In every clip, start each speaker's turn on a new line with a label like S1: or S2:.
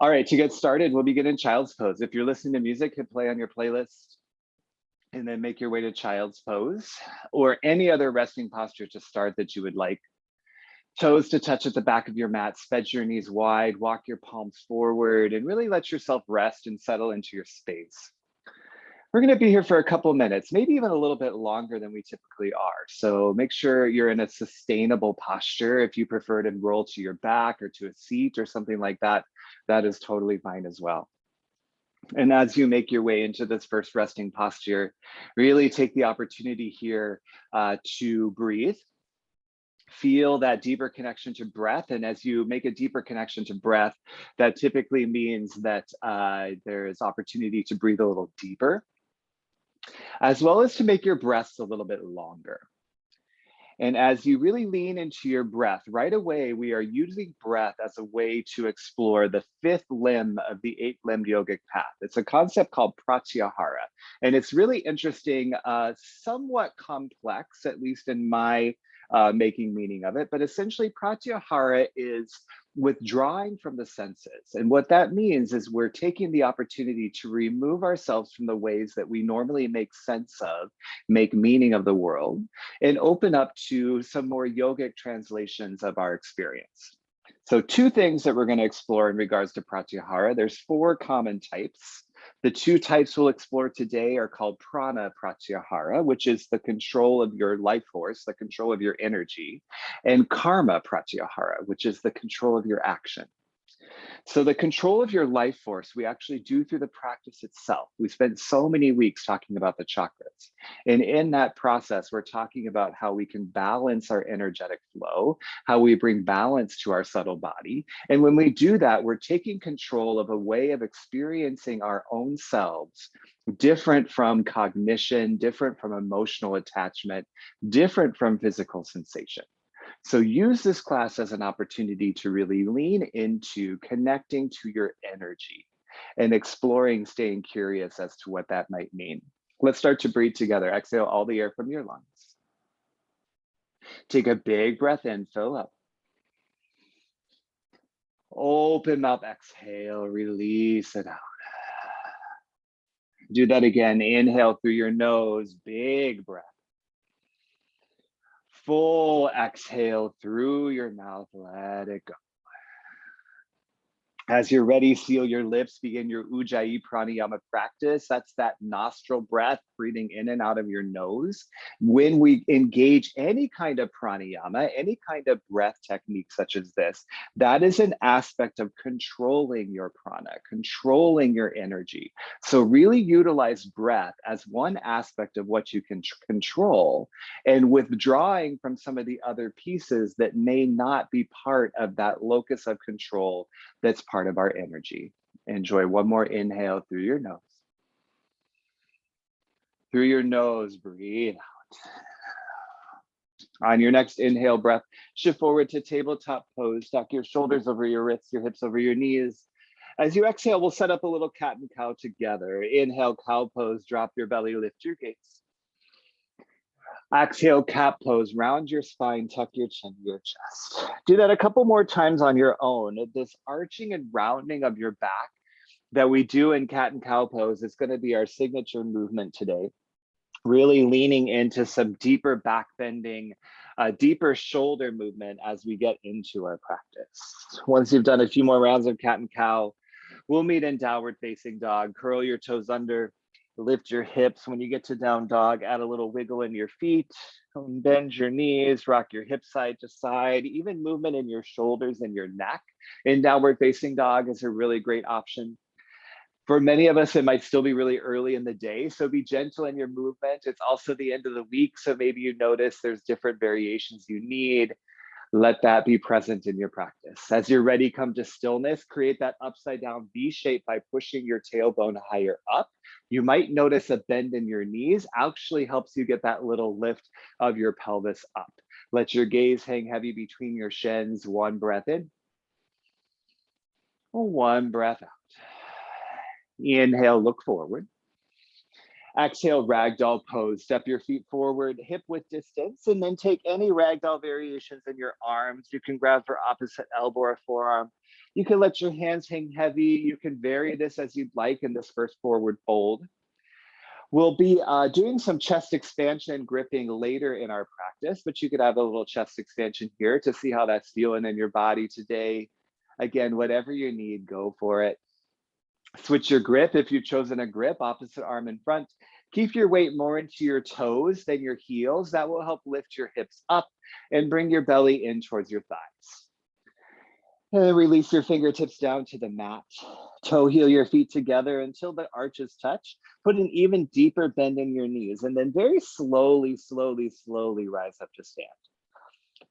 S1: All right, to get started, we'll begin in Child's Pose. If you're listening to music, hit play on your playlist and then make your way to Child's Pose or any other resting posture to start that you would like. Toes to touch at the back of your mat, spread your knees wide, walk your palms forward, and really let yourself rest and settle into your space. We're going to be here for a couple minutes, maybe even a little bit longer than we typically are. So make sure you're in a sustainable posture. If you prefer to roll to your back or to a seat or something like that, that is totally fine as well. And as you make your way into this first resting posture, really take the opportunity here to breathe. Feel that deeper connection to breath. And as you make a deeper connection to breath, that typically means that there is opportunity to breathe a little deeper, as well as to make your breaths a little bit longer. And as you really lean into your breath, right away, we are using breath as a way to explore the fifth limb of the eight-limbed yogic path. It's a concept called Pratyahara. And it's really interesting, somewhat complex, at least in my making meaning of it. But essentially, Pratyahara is withdrawing from the senses. And what that means is we're taking the opportunity to remove ourselves from the ways that we normally make sense of, make meaning of the world, and open up to some more yogic translations of our experience. So two things that we're going to explore in regards to Pratyahara. There's four common types. The two types we'll explore today are called Prana Pratyahara, which is the control of your life force, the control of your energy, and Karma Pratyahara, which is the control of your action. So the control of your life force, we actually do through the practice itself. We spent so many weeks talking about the chakras. And in that process, we're talking about how we can balance our energetic flow, how we bring balance to our subtle body. And when we do that, we're taking control of a way of experiencing our own selves, different from cognition, different from emotional attachment, different from physical sensation. So use this class as an opportunity to really lean into connecting to your energy and exploring, staying curious as to what that might mean. Let's start to breathe together. Exhale all the air from your lungs. Take a big breath in, fill up. Open mouth, exhale, release it out. Do that again. Inhale through your nose, big breath. Full exhale through your mouth, let it go. As you're ready, seal your lips, begin your Ujjayi Pranayama practice. That's that nostril breath, breathing in and out of your nose. When we engage any kind of pranayama, any kind of breath technique such as this, that is an aspect of controlling your prana, controlling your energy. So really utilize breath as one aspect of what you can control and withdrawing from some of the other pieces that may not be part of that locus of control that's part of our energy. Enjoy one more inhale through your nose. Through your nose, breathe out. On your next inhale breath, shift forward to tabletop pose. Tuck your shoulders over your wrists, your hips over your knees. As you exhale, we'll set up a little cat and cow together. Inhale, cow pose, drop your belly, lift your gaze. Exhale, cat pose, round your spine, tuck your chin to your chest. Do that a couple more times on your own. This arching and rounding of your back that we do in cat and cow pose is going to be our signature movement today. Really leaning into some deeper back bending, deeper shoulder movement as we get into our practice. Once you've done a few more rounds of cat and cow, we'll meet in downward facing dog. Curl your toes under. Lift your hips. When you get to down dog, add a little wiggle in your feet, bend your knees, rock your hips side to side, even movement in your shoulders and your neck. In downward facing dog is a really great option. For many of us, it might still be really early in the day, so be gentle in your movement. It's also the end of the week, so maybe you notice there's different variations you need. Let that be present in your practice. As you're ready, come to stillness, create that upside down V shape by pushing your tailbone higher up. You might notice a bend in your knees, actually helps you get that little lift of your pelvis up. Let your gaze hang heavy between your shins. One breath in, one breath out. Inhale, look forward. Exhale, ragdoll pose. Step your feet forward, hip width distance, and then take any ragdoll variations in your arms. You can grab for opposite elbow or forearm. You can let your hands hang heavy. You can vary this as you'd like in this first forward fold. We'll be doing some chest expansion and gripping later in our practice, but you could have a little chest expansion here to see how that's feeling in your body today. Again, whatever you need, go for it. Switch your grip if you've chosen a grip, opposite arm in front. Keep your weight more into your toes than your heels. That will help lift your hips up and bring your belly in towards your thighs. And then release your fingertips down to the mat. Toe heel your feet together until the arches touch. Put an even deeper bend in your knees, and then very slowly, slowly, slowly rise up to stand.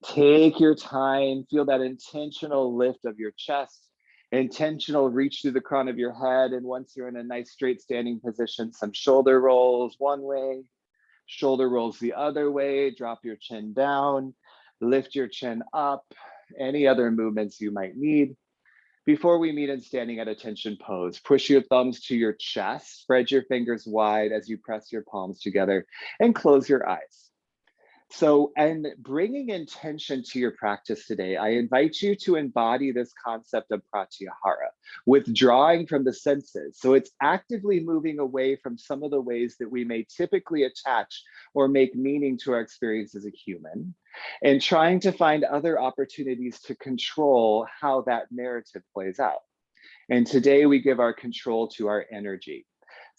S1: Take your time, feel that intentional lift of your chest, intentional reach through the crown of your head. And once you're in a nice straight standing position, some shoulder rolls one way, shoulder rolls the other way, drop your chin down, lift your chin up, any other movements you might need. Before we meet in standing at attention pose, push your thumbs to your chest, spread your fingers wide as you press your palms together and close your eyes. So, and bringing intention to your practice today, I invite you to embody this concept of Pratyahara, withdrawing from the senses. So it's actively moving away from some of the ways that we may typically attach or make meaning to our experience as a human, and trying to find other opportunities to control how that narrative plays out. And today we give our control to our energy.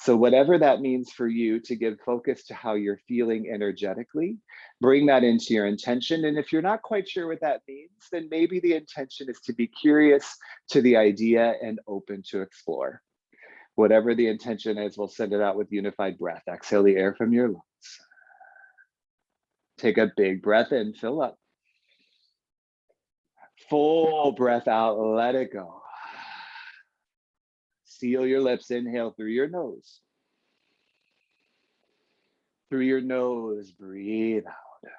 S1: So whatever that means for you, to give focus to how you're feeling energetically, bring that into your intention. And if you're not quite sure what that means, then maybe the intention is to be curious to the idea and open to explore. Whatever the intention is, we'll send it out with unified breath. Exhale the air from your lungs. Take a big breath in, fill up. Full breath out, let it go. Seal your lips, inhale through your nose. Through your nose, breathe out.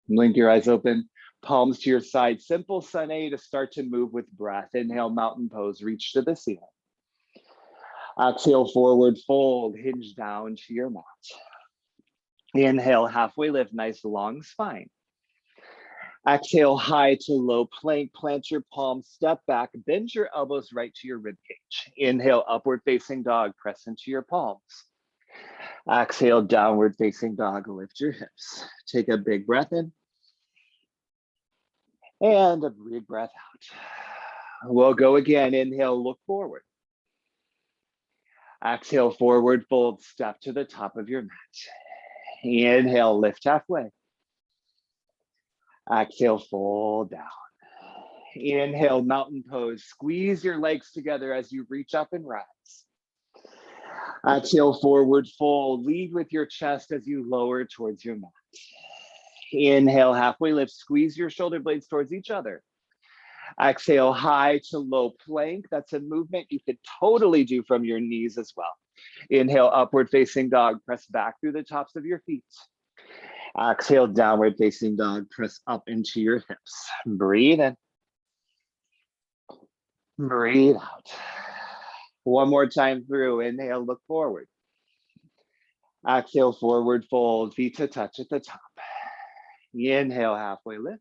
S1: Blink your eyes open, palms to your side. Simple sun A to start to move with breath. Inhale, mountain pose, reach to the ceiling. Exhale, forward fold, hinge down to your mat. Inhale, halfway lift, nice long spine. Exhale, high to low plank, plant your palms, step back, bend your elbows right to your rib cage. Inhale, upward facing dog, press into your palms. Exhale, downward facing dog, lift your hips. Take a big breath in and a big breath out. We'll go again. Inhale, look forward. Exhale, forward fold, step to the top of your mat. Inhale, lift halfway. Exhale, fold down. Inhale, mountain pose. Squeeze your legs together as you reach up and rise. Exhale, forward fold. Lead with your chest as you lower towards your mat. Inhale, halfway lift. Squeeze your shoulder blades towards each other. Exhale, high to low plank. That's a movement you could totally do from your knees as well. Inhale, upward facing dog. Press back through the tops of your feet. Exhale, downward facing dog. Press up into your hips. Breathe in. Breathe out. One more time through. Inhale, look forward. Exhale, forward fold. Feet to touch at the top. Inhale, halfway lift.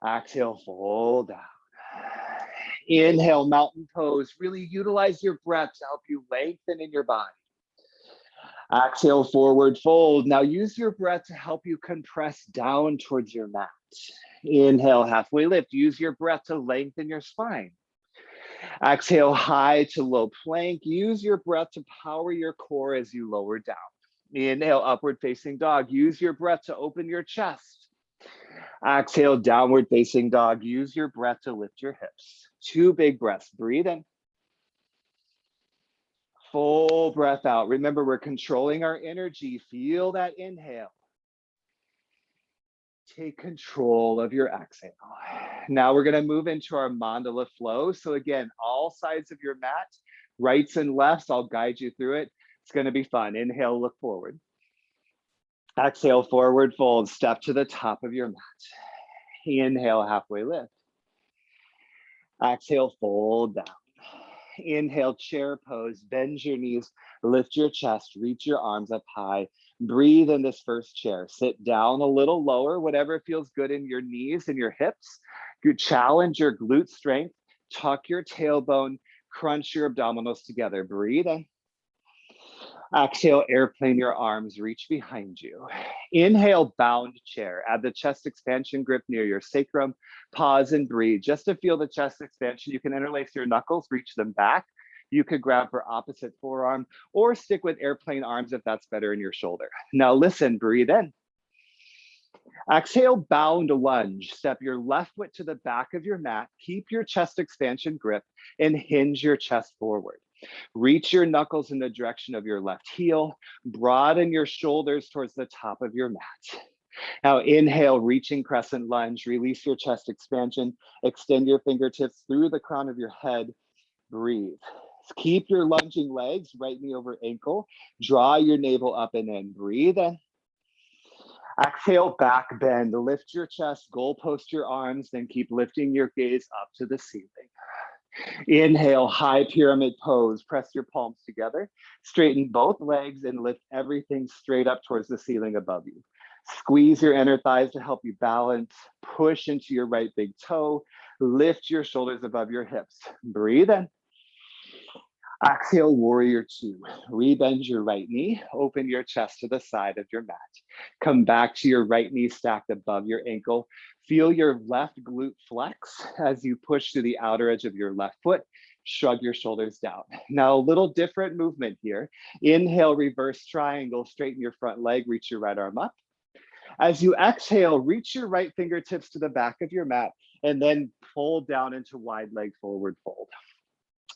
S1: Exhale, fold down. Inhale, mountain pose. Really utilize your breath to help you lengthen in your body. Exhale, forward fold. Now use your breath to help you compress down towards your mat. Inhale, halfway lift. Use your breath to lengthen your spine. Exhale, high to low plank. Use your breath to power your core as you lower down. Inhale, upward facing dog. Use your breath to open your chest. Exhale, downward facing dog. Use your breath to lift your hips. 2 big breaths. Breathe in. Full breath out. Remember, we're controlling our energy. Feel that inhale. Take control of your exhale. Now we're going to move into our Mandala Flow. So again, all sides of your mat, rights and lefts, I'll guide you through it. It's going to be fun. Inhale, look forward. Exhale, forward fold. Step to the top of your mat. Inhale, halfway lift. Exhale, fold down. Inhale, chair pose, bend your knees, lift your chest, reach your arms up high. Breathe in this first chair. Sit down a little lower, whatever feels good in your knees and your hips. You challenge your glute strength, tuck your tailbone, crunch your abdominals together. Breathe in. Exhale, airplane your arms, reach behind you. Inhale, bound chair. Add the chest expansion grip near your sacrum. Pause and breathe. Just to feel the chest expansion, you can interlace your knuckles, reach them back. You could grab for opposite forearm or stick with airplane arms if that's better in your shoulder. Now listen, breathe in. Exhale, bound lunge. Step your left foot to the back of your mat. Keep your chest expansion grip and hinge your chest forward. Reach your knuckles in the direction of your left heel. Broaden your shoulders towards the top of your mat. Now inhale, reaching crescent lunge. Release your chest expansion. Extend your fingertips through the crown of your head. Breathe. Keep your lunging legs, right knee over ankle. Draw your navel up and in. Breathe in. Exhale, back bend. Lift your chest, goalpost your arms, then keep lifting your gaze up to the ceiling. Inhale, high pyramid pose. Press your palms together. Straighten both legs and lift everything straight up towards the ceiling above you. Squeeze your inner thighs to help you balance. Push into your right big toe. Lift your shoulders above your hips. Breathe in. Exhale, warrior two. Rebend your right knee. Open your chest to the side of your mat. Come back to your right knee stacked above your ankle. Feel your left glute flex as you push to the outer edge of your left foot. Shrug your shoulders down. Now, a little different movement here. Inhale, reverse triangle. Straighten your front leg. Reach your right arm up. As you exhale, reach your right fingertips to the back of your mat and then fold down into wide leg forward fold.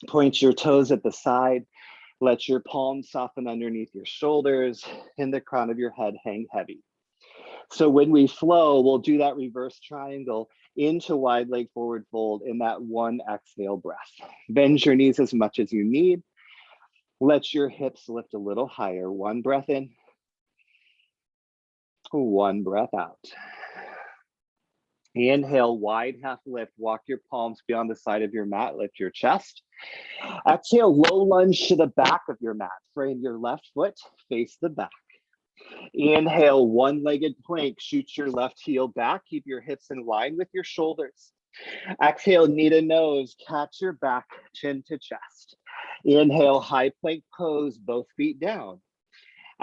S1: Point your toes at the side. Let your palms soften underneath your shoulders and the crown of your head hang heavy. So when we flow, we'll do that reverse triangle into wide leg forward fold in that one exhale breath. Bend your knees as much as you need. Let your hips lift a little higher. One breath in, one breath out. Inhale, wide half lift. Walk your palms beyond the side of your mat. Lift your chest. Exhale, low lunge to the back of your mat. Frame your left foot, face the back. Inhale, one-legged plank. Shoot your left heel back. Keep your hips in line with your shoulders. Exhale, knee to nose. Catch your back, chin to chest. Inhale, high plank pose, both feet down.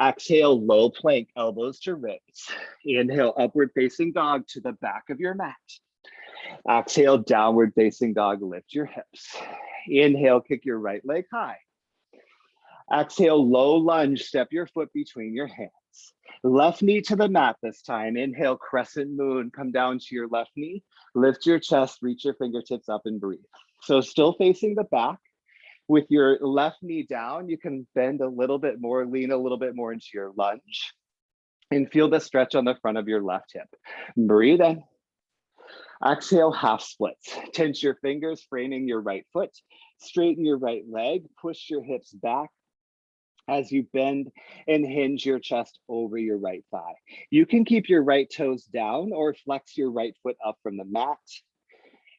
S1: Exhale, low plank, elbows to ribs. Inhale, upward facing dog to the back of your mat. Exhale, downward facing dog, lift your hips. Inhale, kick your right leg high. Exhale, low lunge, step your foot between your hands. Left knee to the mat this time. Inhale, crescent moon, come down to your left knee. Lift your chest, reach your fingertips up and breathe. So still facing the back. With your left knee down, you can bend a little bit more, lean a little bit more into your lunge, and feel the stretch on the front of your left hip. Breathe in. Exhale, half splits. Tense your fingers, framing your right foot. Straighten your right leg, push your hips back as you bend and hinge your chest over your right thigh. You can keep your right toes down or flex your right foot up from the mat.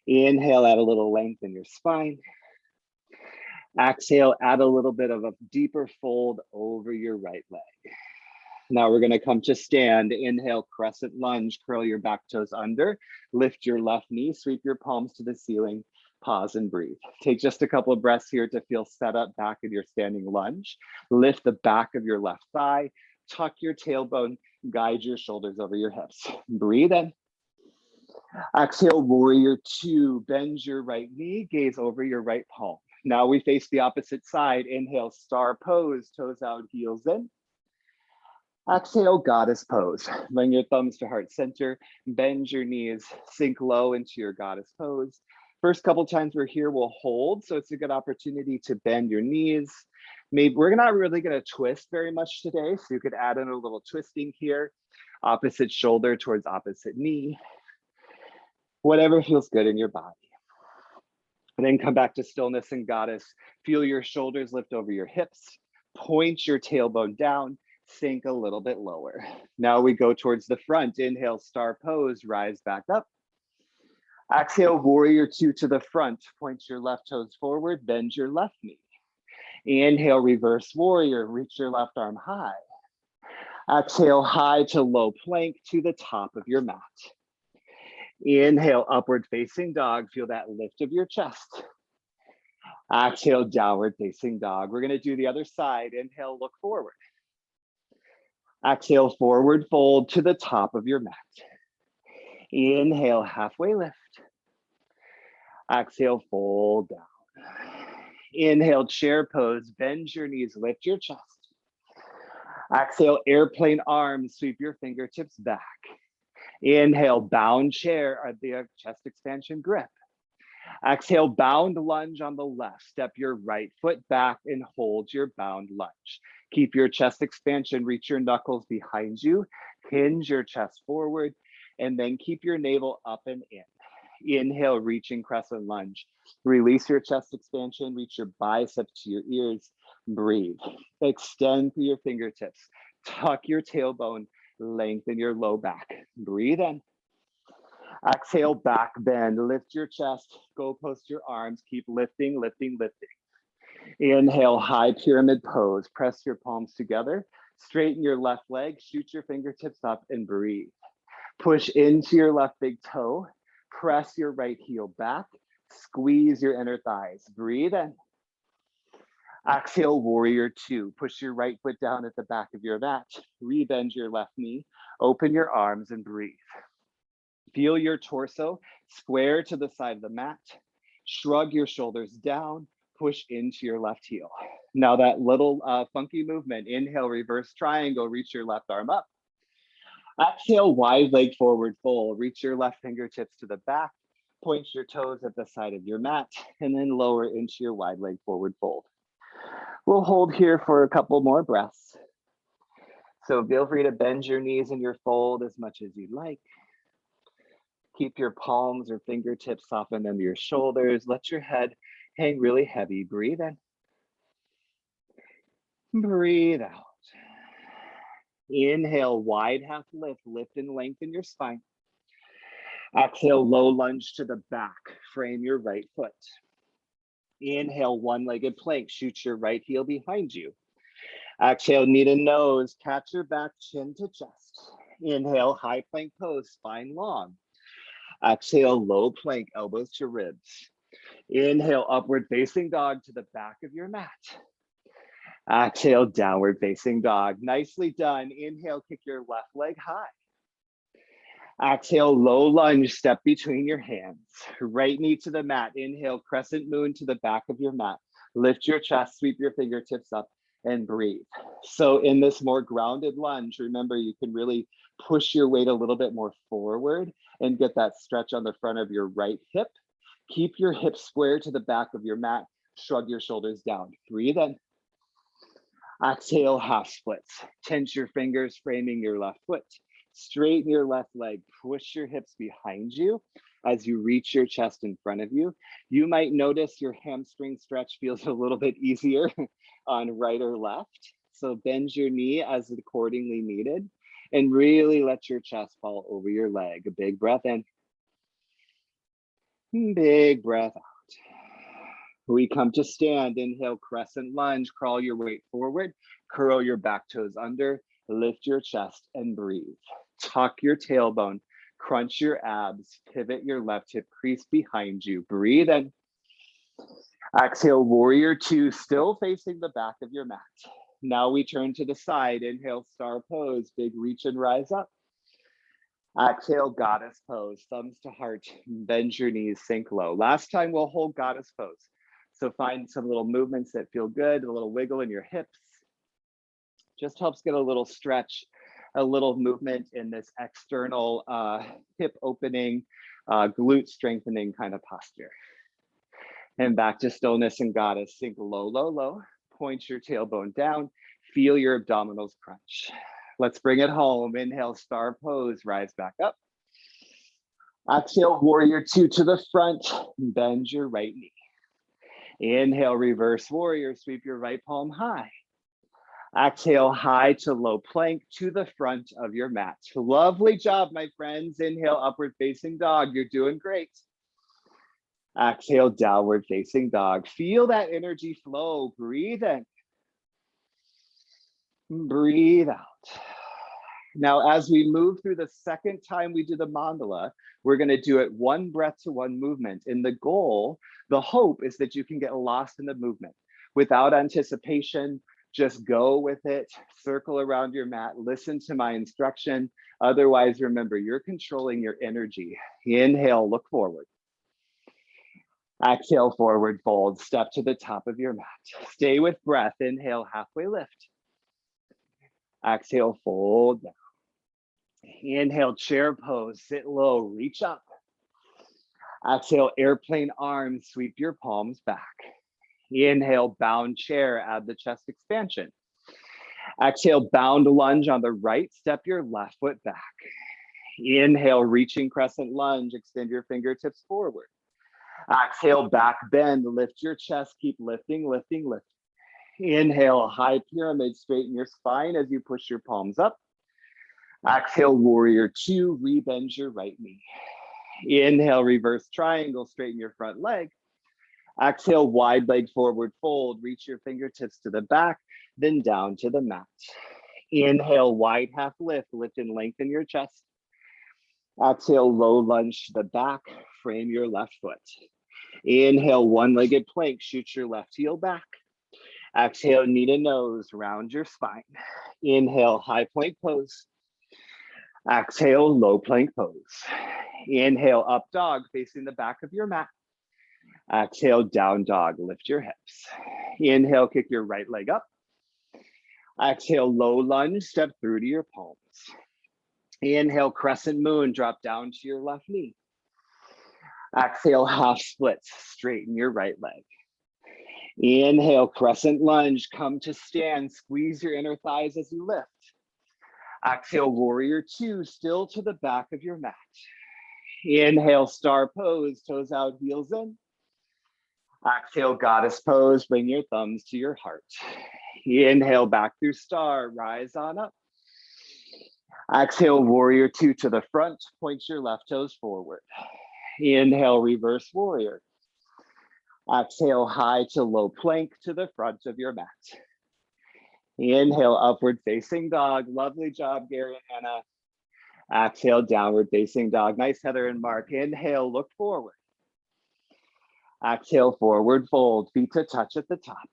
S1: Inhale, add a little length in your spine. Exhale, add a little bit of a deeper fold over your right leg. Now we're gonna come to stand. Inhale, crescent lunge, curl your back toes under, lift your left knee, sweep your palms to the ceiling, pause and breathe. Take just a couple of breaths here to feel set up back in your standing lunge. Lift the back of your left thigh, tuck your tailbone, guide your shoulders over your hips. Breathe in. Exhale, warrior two, bend your right knee, gaze over your right palm. Now we face the opposite side. Inhale, star pose, toes out, heels in. Exhale, goddess pose. Bring your thumbs to heart center, bend your knees, sink low into your goddess pose. First couple times we're here, we'll hold. So it's a good opportunity to bend your knees. Maybe we're not really gonna twist very much today. So you could add in a little twisting here. Opposite shoulder towards opposite knee. Whatever feels good in your body. And then come back to stillness and goddess. Feel your shoulders lift over your hips. Point your tailbone down. Sink a little bit lower. Now we go towards the front. Inhale, star pose, rise back up. Exhale, warrior two to the front. Point your left toes forward, bend your left knee. Inhale, reverse warrior, reach your left arm high. Exhale, high to low plank to the top of your mat. Inhale, upward facing dog. Feel that lift of your chest. Exhale, downward facing dog. We're gonna do the other side. Inhale, look forward. Exhale, forward fold to the top of your mat. Inhale, halfway lift. Exhale, fold down. Inhale, chair pose, bend your knees, lift your chest. Exhale, airplane arms, sweep your fingertips back. Inhale, bound chair at the chest expansion grip. Exhale, bound lunge on the left. Step your right foot back and hold your bound lunge. Keep your chest expansion, reach your knuckles behind you, hinge your chest forward, and then keep your navel up and in. Inhale, reaching crescent lunge. Release your chest expansion, reach your biceps to your ears, breathe. Extend through your fingertips, tuck your tailbone, lengthen your low back. Breathe in. Exhale, back bend, lift your chest, go post your arms, keep lifting, lifting, lifting. Inhale, high pyramid pose, press your palms together, straighten your left leg, shoot your fingertips up and breathe. Push into your left big toe, press your right heel back, squeeze your inner thighs, breathe in. Exhale, warrior two, push your right foot down at the back of your mat, rebend your left knee, open your arms and breathe. Feel your torso square to the side of the mat, shrug your shoulders down, push into your left heel. Now that little funky movement, inhale, reverse triangle, reach your left arm up. Exhale, wide leg forward fold, reach your left fingertips to the back, point your toes at the side of your mat, and then lower into your wide leg forward fold. We'll hold here for a couple more breaths. So feel free to bend your knees in your fold as much as you'd like. Keep your palms or fingertips soften under your shoulders. Let your head hang really heavy. Breathe in. Breathe out. Inhale, wide half lift. Lift and lengthen your spine. Exhale, low lunge to the back. Frame your right foot. Inhale, one-legged plank. Shoot your right heel behind you. Exhale, knee to nose. Catch your back, chin to chest. Inhale, high plank pose, spine long. Exhale, low plank, elbows to ribs. Inhale, upward facing dog to the back of your mat. Exhale, downward facing dog. Nicely done. Inhale, kick your left leg high. Exhale, low lunge, step between your hands. Right knee to the mat. Inhale, crescent moon to the back of your mat. Lift your chest, sweep your fingertips up and breathe. So in this more grounded lunge, remember you can really push your weight a little bit more forward and get that stretch on the front of your right hip. Keep your hips square to the back of your mat. Shrug your shoulders down. Breathe in. Exhale, half splits. Tense your fingers, framing your left foot. Straighten your left leg. Push your hips behind you as you reach your chest in front of you. You might notice your hamstring stretch feels a little bit easier on right or left. So bend your knee as accordingly needed and really let your chest fall over your leg. A big breath in. Big breath out. We come to stand. Inhale, crescent lunge. Crawl your weight forward. Curl your back toes under. Lift your chest and breathe. Tuck your tailbone. Crunch your abs. Pivot your left hip crease behind you. Breathe in. Exhale, warrior two, still facing the back of your mat. Now we turn to the side. Inhale, star pose. Big reach and rise up. Exhale, goddess pose. Thumbs to heart. Bend your knees, sink low. Last time we'll hold goddess pose. So find some little movements that feel good, a little wiggle in your hips. Just helps get a little stretch, a little movement in this external hip opening, glute strengthening kind of posture. And back to stillness and goddess. Sink low, low, low. Point your tailbone down. Feel your abdominals crunch. Let's bring it home. Inhale, star pose. Rise back up. Exhale, warrior two to the front. Bend your right knee. Inhale, reverse warrior, sweep your right palm high. Exhale, high to low plank to the front of your mat. Lovely job, my friends. Inhale, upward facing dog. You're doing great. Exhale, downward facing dog. Feel that energy flow. Breathe in. Breathe out. Now, as we move through the second time we do the mandala, we're going to do it one breath to one movement. And the goal, the hope is that you can get lost in the movement without anticipation. Just go with it, circle around your mat, listen to my instruction. Otherwise, remember, you're controlling your energy. Inhale, look forward. Exhale, forward fold, step to the top of your mat. Stay with breath, inhale, halfway lift. Exhale, fold down. Inhale, chair pose, sit low, reach up. Exhale, airplane arms, sweep your palms back. Inhale, bound chair, add the chest expansion. Exhale, bound lunge on the right, step your left foot back. Inhale, reaching crescent lunge, extend your fingertips forward. Exhale, back bend, lift your chest, keep lifting, lifting, lifting. Inhale, high pyramid, straighten your spine as you push your palms up. Exhale, warrior two, rebend your right knee. Inhale, reverse triangle, straighten your front leg. Exhale, wide leg forward fold, reach your fingertips to the back, then down to the mat. Inhale, wide half lift, lift and lengthen your chest. Exhale, low lunge to the back, frame your left foot. Inhale, one-legged plank, shoot your left heel back. Exhale, knee to nose, round your spine. Inhale, high plank pose. Exhale, low plank pose. Inhale, up dog, facing the back of your mat. Exhale, down dog, lift your hips. Inhale, kick your right leg up. Exhale, low lunge, step through to your palms. Inhale, crescent moon, drop down to your left knee. Exhale, half splits, straighten your right leg. Inhale, crescent lunge, come to stand, squeeze your inner thighs as you lift. Exhale, warrior two, still to the back of your mat. Inhale, star pose, toes out, heels in. Exhale, goddess pose, bring your thumbs to your heart. Inhale, back through star, rise on up. Exhale, warrior two to the front, point your left toes forward. Inhale, reverse warrior. Exhale, high to low plank to the front of your mat. Inhale, upward facing dog. Lovely job, Gary and Hannah. Exhale, downward facing dog. Nice, Heather and Mark. Inhale, look forward. Exhale, forward fold, feet to touch at the top.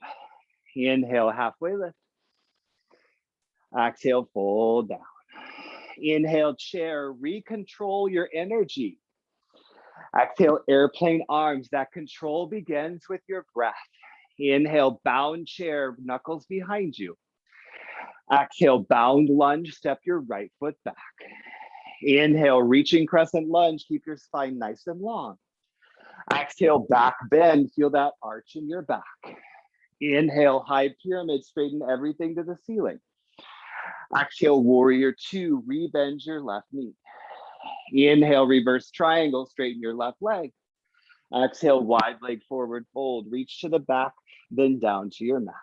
S1: Inhale, halfway lift. Exhale, fold down. Inhale, chair, recontrol your energy. Exhale, airplane arms. That control begins with your breath. Inhale, bound chair, knuckles behind you. Exhale, bound lunge, step your right foot back. Inhale, reaching crescent lunge, keep your spine nice and long. Exhale, back bend, feel that arch in your back. Inhale, high pyramid, straighten everything to the ceiling. Exhale, warrior two, rebend your left knee. Inhale, reverse triangle, straighten your left leg. Exhale, wide leg forward fold, reach to the back, then down to your mat.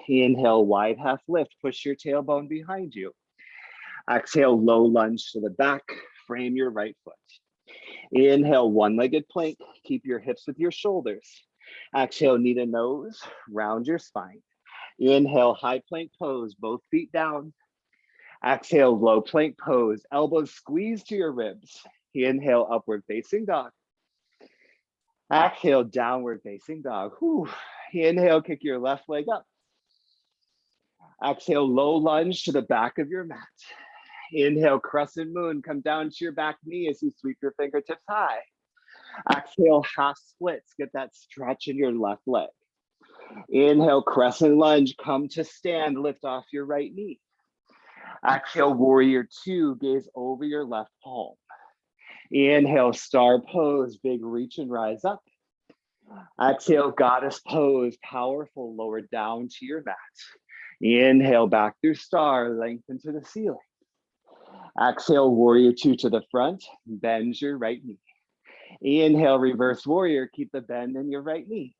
S1: Inhale, wide half lift, push your tailbone behind you. Exhale, low lunge to the back, frame your right foot. Inhale, one-legged plank, keep your hips with your shoulders. Exhale, knee to nose, round your spine. Inhale, high plank pose, both feet down. Exhale, low plank pose, elbows squeeze to your ribs. Inhale, upward facing dog. Exhale, downward facing dog. Whew. Inhale, kick your left leg up. Exhale, low lunge to the back of your mat. Inhale, crescent moon, come down to your back knee as you sweep your fingertips high. Exhale, half splits, get that stretch in your left leg. Inhale, crescent lunge, come to stand, lift off your right knee. Exhale, warrior two, gaze over your left palm. Inhale, star pose, big reach and rise up. Exhale, goddess pose, powerful, lower down to your mat. Inhale, back through star, lengthen to the ceiling. Exhale, warrior two to the front, bend your right knee. Inhale, reverse warrior, keep the bend in your right knee.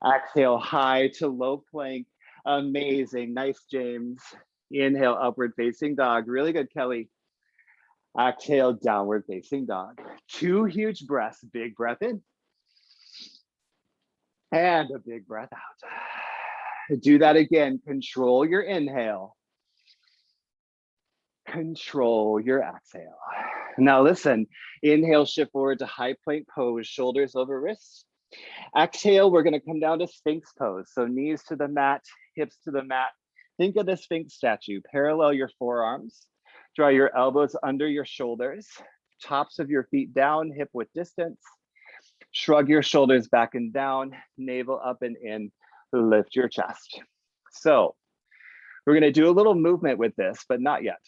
S1: Exhale, high to low plank, amazing, nice, James. Inhale, upward facing dog, really good, Kelly. Exhale, downward facing dog. Two huge breaths, big breath in. And a big breath out. Do that again. Control your inhale. Control your exhale. Now listen, inhale, shift forward to high plank pose, shoulders over wrists. Exhale, we're gonna come down to Sphinx pose. So knees to the mat, hips to the mat. Think of the Sphinx statue. Parallel your forearms. Draw your elbows under your shoulders. Tops of your feet down, hip width distance. Shrug your shoulders back and down, navel up and in, lift your chest. So we're gonna do a little movement with this, but not yet.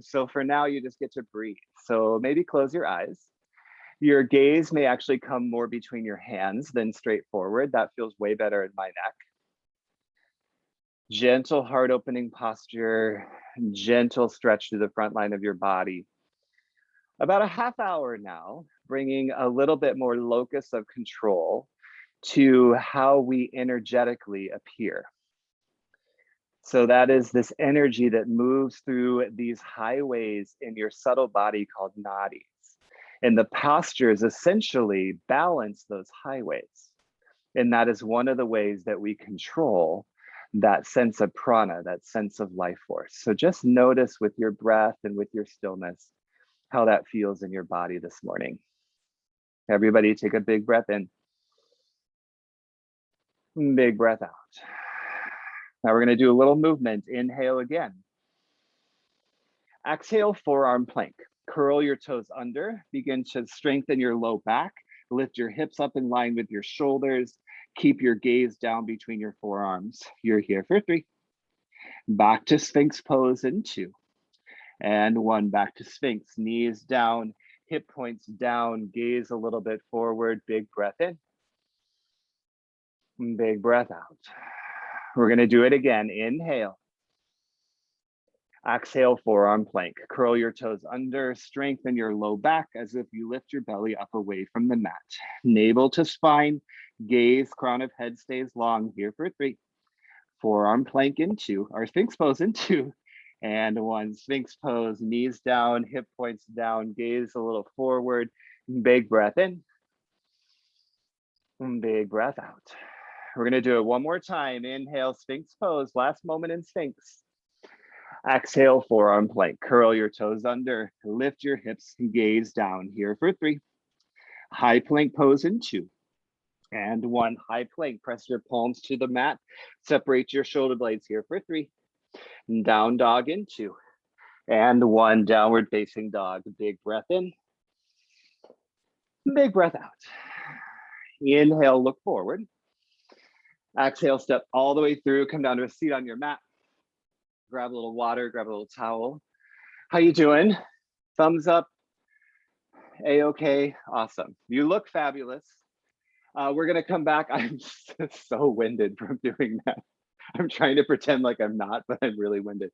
S1: So for now, you just get to breathe. So maybe close your eyes. Your gaze may actually come more between your hands than straight forward. That feels way better in my neck. Gentle heart opening posture, gentle stretch through the front line of your body. About a half hour now, bringing a little bit more locus of control to how we energetically appear. So that is this energy that moves through these highways in your subtle body called nadis. And the postures essentially balance those highways. And that is one of the ways that we control that sense of prana, that sense of life force. So just notice with your breath and with your stillness, how that feels in your body this morning. Everybody take a big breath in. Big breath out. Now we're gonna do a little movement. Inhale again. Exhale, forearm plank. Curl your toes under. Begin to strengthen your low back. Lift your hips up in line with your shoulders. Keep your gaze down between your forearms. You're here for 3. Back to Sphinx pose in 2. And 1, back to Sphinx. Knees down, hip points down, gaze a little bit forward. Big breath in. Big breath out. We're gonna do it again. Inhale. Exhale, forearm plank. Curl your toes under, strengthen your low back as if you lift your belly up away from the mat. Navel to spine, gaze, crown of head stays long. Here for 3. Forearm plank in 2, or Sphinx pose in 2. And 1, Sphinx pose, knees down, hip points down, gaze a little forward. Big breath in. Big breath out. We're gonna do it one more time. Inhale, Sphinx pose, last moment in Sphinx. Exhale, forearm plank. Curl your toes under, lift your hips, gaze down. Here for 3. High plank pose in 2. And 1, high plank. Press your palms to the mat. Separate your shoulder blades. Here for 3. Down dog in 2. And 1, downward facing dog. Big breath in. Big breath out. Inhale, look forward. Exhale, step all the way through. Come down to a seat on your mat. Grab a little water, grab a little towel. How you doing? Thumbs up. A-okay, awesome. You look fabulous. We're gonna come back. I'm so winded from doing that. I'm trying to pretend like I'm not, but I'm really winded.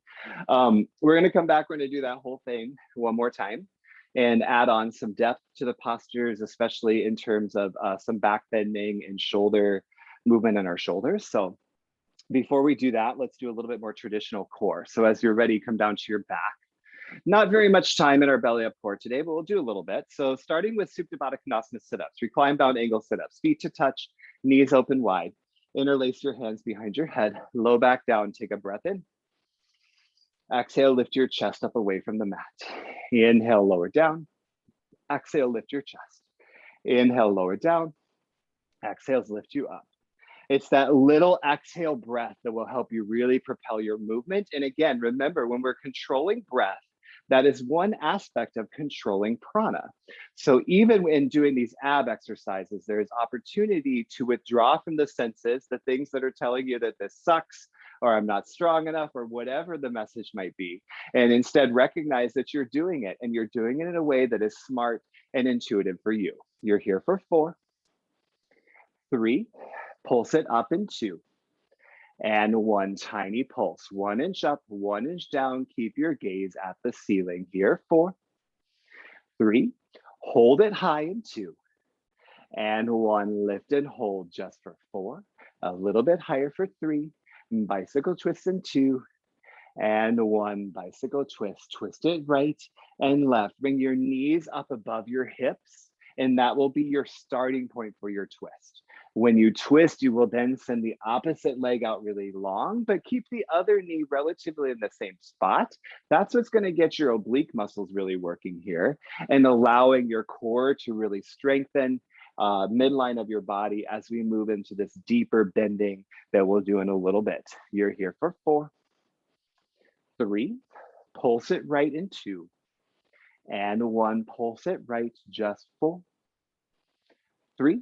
S1: We're gonna come back, we're gonna do that whole thing one more time and add on some depth to the postures, especially in terms of some back bending and shoulder movement in our shoulders. So before we do that, let's do a little bit more traditional core. So as you're ready, come down to your back. Not very much time in our belly up core today, but we'll do a little bit. So starting with Supta Baddha Konasana sit-ups, recline bound angle sit-ups, feet to touch, knees open wide. Interlace your hands behind your head, low back down, take a breath in. Exhale, lift your chest up away from the mat. Inhale, lower down. Exhale, lift your chest. Inhale, lower down. Exhales, lift you up. It's that little exhale breath that will help you really propel your movement. And again, remember, when we're controlling breath, that is one aspect of controlling prana. So even in doing these ab exercises, there's opportunity to withdraw from the senses, the things that are telling you that this sucks, or I'm not strong enough, or whatever the message might be. And instead recognize that you're doing it, and you're doing it in a way that is smart and intuitive for you. You're here for 4, 3, pulse it up in 2. And 1 tiny pulse, 1 inch up, 1 inch down. Keep your gaze at the ceiling. Here, 4, 3, hold it high in 2. And 1, lift and hold just for 4. A little bit higher for 3. Bicycle twist in 2. And 1, bicycle twist. Twist it right and left. Bring your knees up above your hips And that will be your starting point for your twist. When you twist, you will then send the opposite leg out really long, but keep the other knee relatively in the same spot. That's what's going to get your oblique muscles really working here and allowing your core to really strengthen midline of your body as we move into this deeper bending that we'll do in a little bit. You're here for 4, 3, pulse it right in 2, and 1, pulse it right, just 4, 3,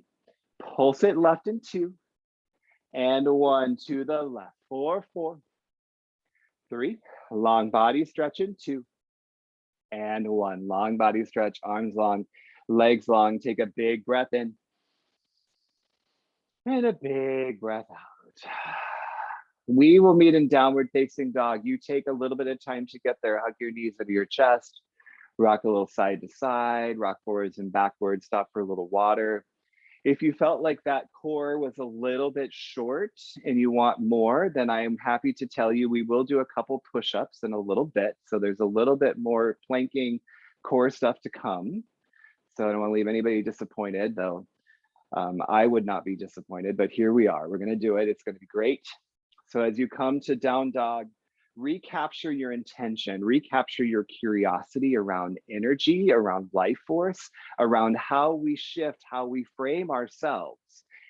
S1: pulse it left in 2, and 1 to the left, 4, 4, 3, long body stretch in 2, and 1, long body stretch, arms long, legs long. Take a big breath in, and a big breath out. We will meet in downward facing dog. You take a little bit of time to get there. Hug your knees into your chest, rock a little side to side, rock forwards and backwards, stop for a little water. If you felt like that core was a little bit short and you want more, then I am happy to tell you we will do a couple push-ups in a little bit. So there's a little bit more planking core stuff to come. So I don't want to leave anybody disappointed, though. I would not be disappointed, but here we are. We're going to do it. It's going to be great. So as you come to down dog, recapture your intention, recapture your curiosity around energy, around life force, around how we shift, how we frame ourselves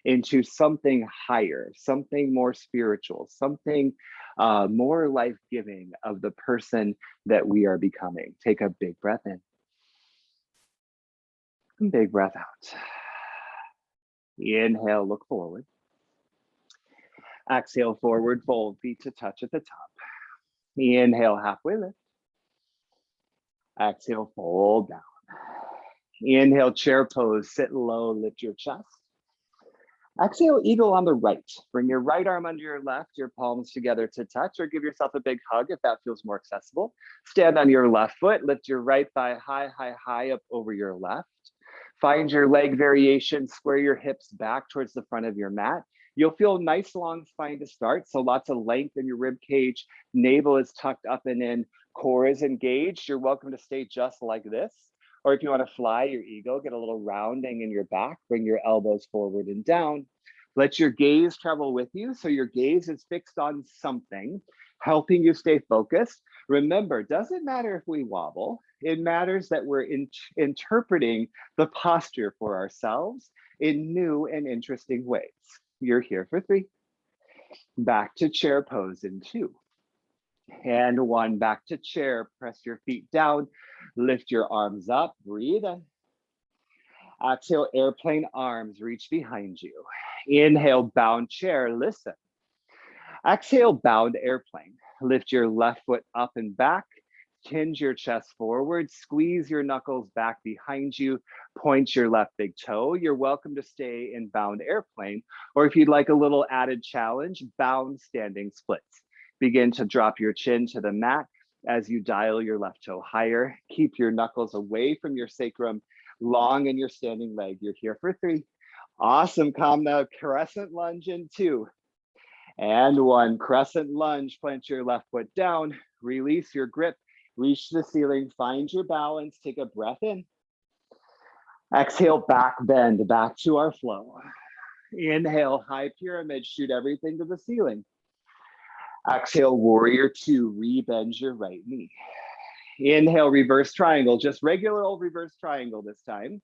S1: into something higher, something more spiritual, something more life-giving of the person that we are becoming. Take a big breath in. Big breath out. Inhale, look forward. Exhale, forward fold, feet to touch at the top. Inhale, halfway lift. Exhale, fold down. Inhale, chair pose, sit low, lift your chest. Exhale, eagle on the right. Bring your right arm under your left, your palms together to touch, or give yourself a big hug if that feels more accessible. Stand on your left foot, lift your right thigh high, high, high up over your left. Find your leg variation, square your hips back towards the front of your mat. You'll feel nice long spine to start, so lots of length in your rib cage. Navel is tucked up and in, core is engaged. You're welcome to stay just like this. Or if you want to fly your eagle, get a little rounding in your back, bring your elbows forward and down. Let your gaze travel with you, so your gaze is fixed on something, helping you stay focused. Remember, doesn't matter if we wobble, it matters that we're interpreting the posture for ourselves in new and interesting ways. You're here for 3. Back to chair pose in 2. And 1, back to chair, press your feet down, lift your arms up, breathe in. Exhale, airplane arms, reach behind you. Inhale, bound chair, listen. Exhale, bound airplane. Lift your left foot up and back, hinge your chest forward, squeeze your knuckles back behind you, point your left big toe. You're welcome to stay in bound airplane, or if you'd like a little added challenge, bound standing splits. Begin to drop your chin to the mat as you dial your left toe higher. Keep your knuckles away from your sacrum, long in your standing leg. You're here for 3. Awesome, come now, crescent lunge in 2. And 1, crescent lunge, plant your left foot down, release your grip, reach the ceiling, find your balance, take a breath in. Exhale, back bend, back to our flow. Inhale, high pyramid, shoot everything to the ceiling. Exhale, warrior 2, rebend your right knee. Inhale, reverse triangle, just regular old reverse triangle this time.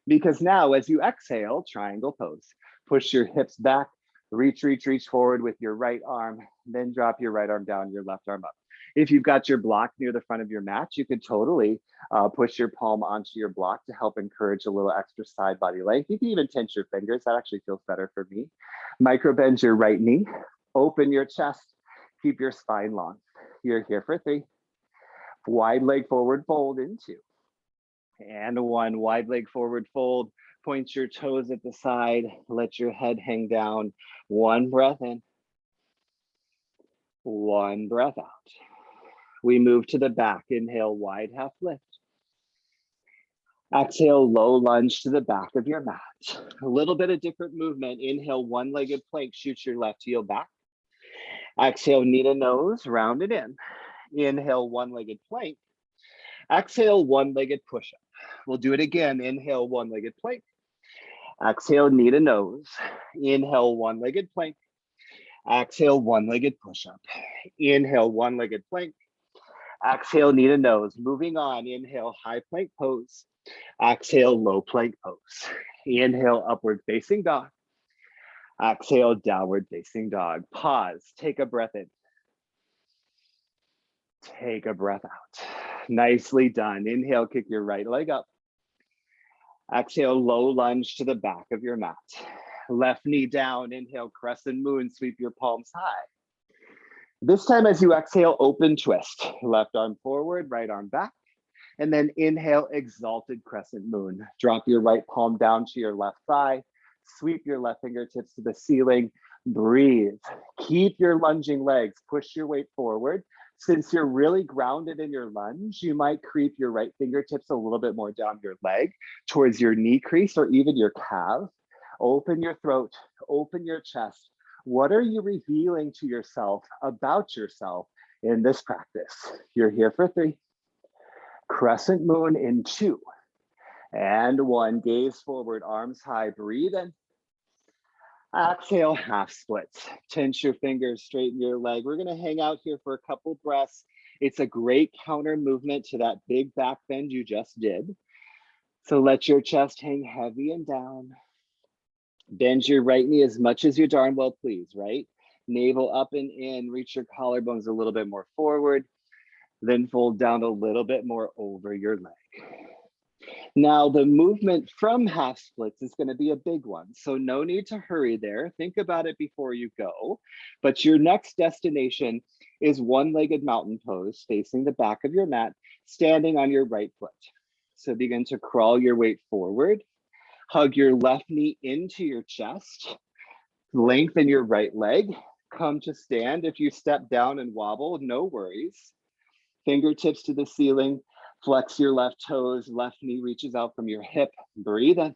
S1: Because now as you exhale, triangle pose. Push your hips back, reach, reach, reach forward with your right arm, then drop your right arm down, your left arm up. If you've got your block near the front of your mat, you could totally push your palm onto your block to help encourage a little extra side body length. You can even tense your fingers. That actually feels better for me. Micro bend your right knee, open your chest, keep your spine long. You're here for 3. Wide leg forward fold in 2. And 1, wide leg forward fold, point your toes at the side, let your head hang down. 1 breath in, 1 breath out. We move to the back, inhale, wide half lift. Exhale, low lunge to the back of your mat. A little bit of different movement. Inhale, one-legged plank, shoot your left heel back. Exhale, knee to nose, round it in. Inhale, one-legged plank. Exhale, one-legged push-up. We'll do it again. Inhale, one-legged plank. Exhale, knee to nose. Inhale, one-legged plank. Exhale, one-legged push-up. Inhale, one-legged plank. Exhale, knee to nose. Moving on. Inhale, high plank pose. Exhale, low plank pose. Inhale, upward facing dog. Exhale, downward facing dog. Pause. Take a breath in. Take a breath out. Nicely done. Inhale, kick your right leg up. Exhale, low lunge to the back of your mat. Left knee down. Inhale, crescent moon. Sweep your palms high. This time as you exhale, open twist. Left arm forward, right arm back. And then inhale, exalted crescent moon. Drop your right palm down to your left thigh. Sweep your left fingertips to the ceiling. Breathe. Keep your lunging legs. Push your weight forward. Since you're really grounded in your lunge, you might creep your right fingertips a little bit more down your leg towards your knee crease or even your calf. Open your throat, open your chest. What are you revealing to yourself about yourself in this practice? You're here for 3. Crescent moon in 2 and 1. Gaze forward, arms high, breathe in. Exhale, half splits. Tense your fingers, straighten your leg. We're gonna hang out here for a couple breaths. It's a great counter movement to that big back bend you just did. So let your chest hang heavy and down. Bend your right knee as much as you darn well please, right? Navel up and in, reach your collarbones a little bit more forward, then fold down a little bit more over your leg. Now the movement from half splits is going to be a big one. So no need to hurry there. Think about it before you go. But your next destination is one-legged mountain pose, facing the back of your mat, standing on your right foot. So begin to crawl your weight forward. Hug your left knee into your chest. Lengthen your right leg. Come to stand. If you step down and wobble, no worries. Fingertips to the ceiling. Flex your left toes. Left knee reaches out from your hip. Breathe in.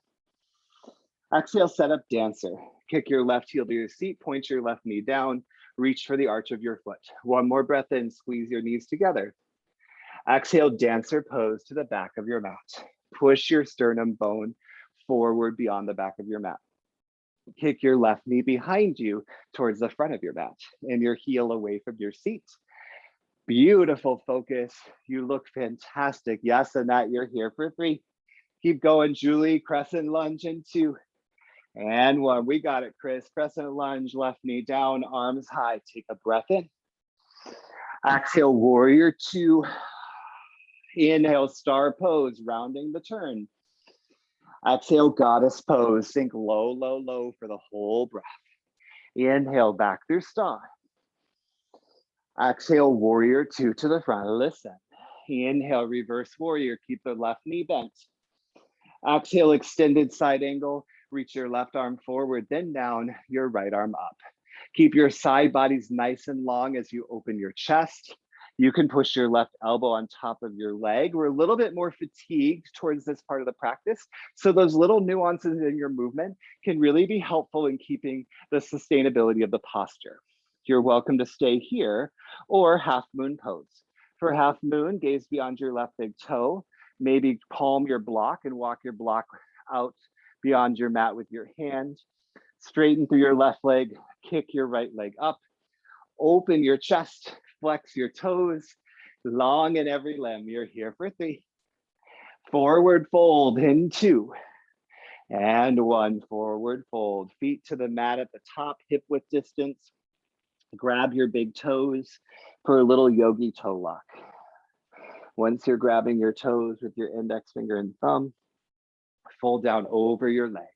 S1: Exhale, set up dancer. Kick your left heel to your seat. Point your left knee down. Reach for the arch of your foot. One more breath in. Squeeze your knees together. Exhale, dancer pose to the back of your mat. Push your sternum bone forward beyond the back of your mat. Kick your left knee behind you towards the front of your mat and your heel away from your seat. Beautiful focus. You look fantastic. Yes, Annette, you're here for 3. Keep going, Julie. Crescent lunge in 2 and 1. We got it, Chris. Crescent lunge, left knee down, arms high. Take a breath in. Exhale, warrior 2. Inhale, star pose, rounding the turn. Exhale, goddess pose. Sink low, low, low for the whole breath. Inhale, back through star. Exhale, warrior 2 to the front. Listen. Inhale, reverse warrior. Keep the left knee bent. Exhale, extended side angle. Reach your left arm forward, then down, your right arm up. Keep your side bodies nice and long as you open your chest. You can push your left elbow on top of your leg. We're a little bit more fatigued towards this part of the practice. So those little nuances in your movement can really be helpful in keeping the sustainability of the posture. You're welcome to stay here or half moon pose. For half moon, gaze beyond your left big toe. Maybe palm your block and walk your block out beyond your mat with your hand. Straighten through your left leg, kick your right leg up. Open your chest, flex your toes, long in every limb. You're here for 3. Forward fold in 2 and 1. Forward fold. Feet to the mat at the top, hip width distance. Grab your big toes for a little yogi toe lock. Once you're grabbing your toes with your index finger and thumb, fold down over your legs.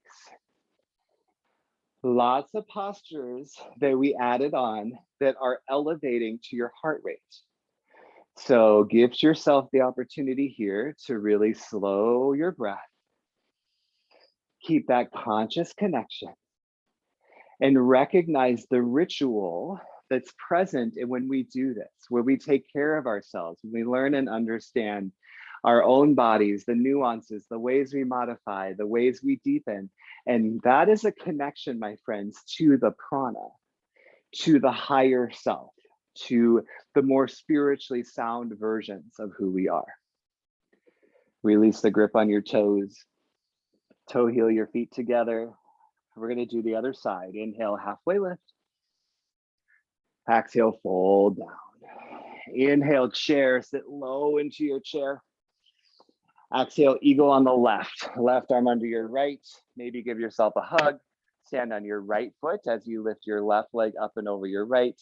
S1: Lots of postures that we added on that are elevating to your heart rate. So give yourself the opportunity here to really slow your breath. Keep that conscious connection and recognize the ritual that's present when we do this, where we take care of ourselves, when we learn and understand our own bodies, the nuances, the ways we modify, the ways we deepen. And that is a connection, my friends, to the prana, to the higher self, to the more spiritually sound versions of who we are. Release the grip on your toes. Toe heel your feet together. We're gonna do the other side. Inhale, halfway lift. Exhale, fold down. Inhale, chair, sit low into your chair. Exhale, eagle on the left. Left arm under your right. Maybe give yourself a hug. Stand on your right foot as you lift your left leg up and over your right.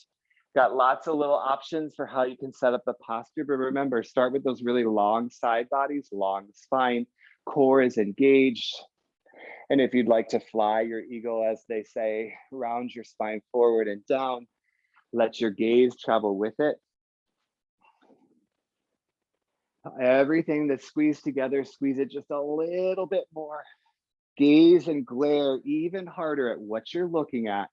S1: Got lots of little options for how you can set up the posture, but remember, start with those really long side bodies, long spine, core is engaged. And if you'd like to fly your eagle, as they say, round your spine forward and down, let your gaze travel with it. Everything that's squeezed together, squeeze it just a little bit more. Gaze and glare even harder at what you're looking at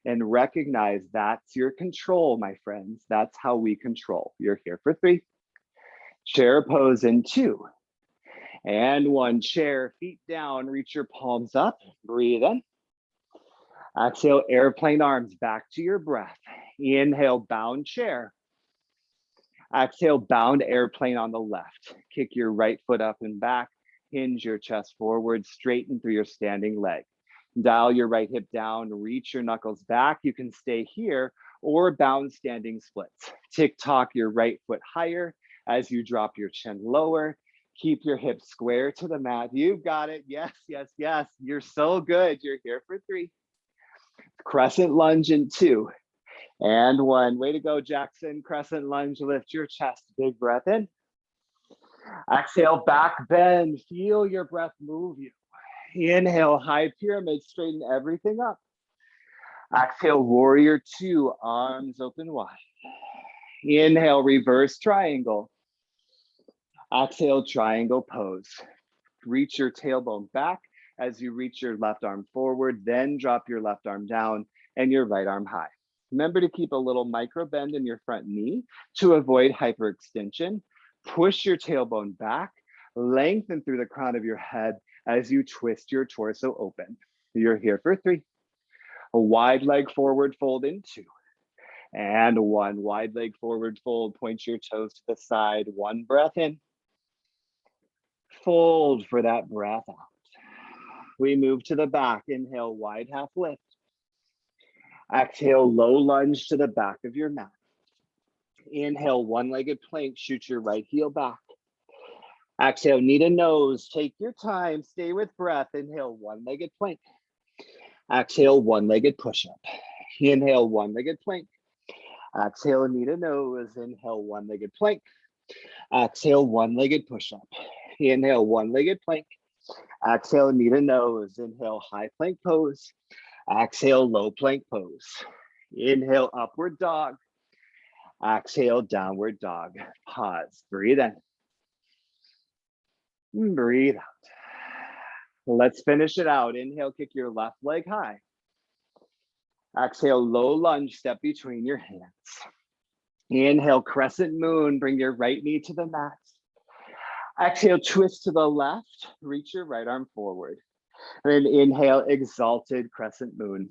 S1: and recognize that's your control, my friends. That's how we control. You're here for 3. Chair pose in 2. And 1. Chair, feet down, reach your palms up, breathe in. Exhale, airplane arms back to your breath. Inhale, bound chair. Exhale, bound airplane on the left. Kick your right foot up and back. Hinge your chest forward, straighten through your standing leg. Dial your right hip down, reach your knuckles back. You can stay here or bound standing splits. Tick-tock your right foot higher as you drop your chin lower. Keep your hips square to the mat. You've got it. Yes, yes, yes. You're so good. You're here for 3. Crescent lunge in 2. And 1. Way to go, Jackson. Crescent lunge, lift your chest. Big breath in. Exhale, back bend. Feel your breath move you. Inhale, high pyramid, straighten everything up. Exhale, warrior 2, arms open wide. Inhale, reverse triangle. Exhale, triangle pose. Reach your tailbone back as you reach your left arm forward, then drop your left arm down and your right arm high. Remember to keep a little micro bend in your front knee to avoid hyperextension. Push your tailbone back, lengthen through the crown of your head as you twist your torso open. You're here for 3. A wide leg forward fold in 2. And 1. Wide leg forward fold, point your toes to the side. 1 breath in. Fold for that breath out. We move to the back. Inhale, wide half lift. Exhale, low lunge to the back of your mat. Inhale, one-legged plank, shoot your right heel back. Exhale, knee to nose, take your time, stay with breath. Inhale, one-legged plank. Exhale, one-legged push-up. Inhale, one-legged plank. Exhale, knee to nose. Inhale, one-legged plank. Exhale, one-legged push-up. Inhale, one-legged plank. Exhale, knee to nose. Inhale, high plank pose. Exhale, low plank pose. Inhale, upward dog. Exhale, downward dog. Pause, breathe in. Breathe out. Let's finish it out. Inhale, kick your left leg high. Exhale, low lunge, step between your hands. Inhale, crescent moon, bring your right knee to the mat. Exhale, twist to the left, reach your right arm forward. And then inhale, exalted crescent moon.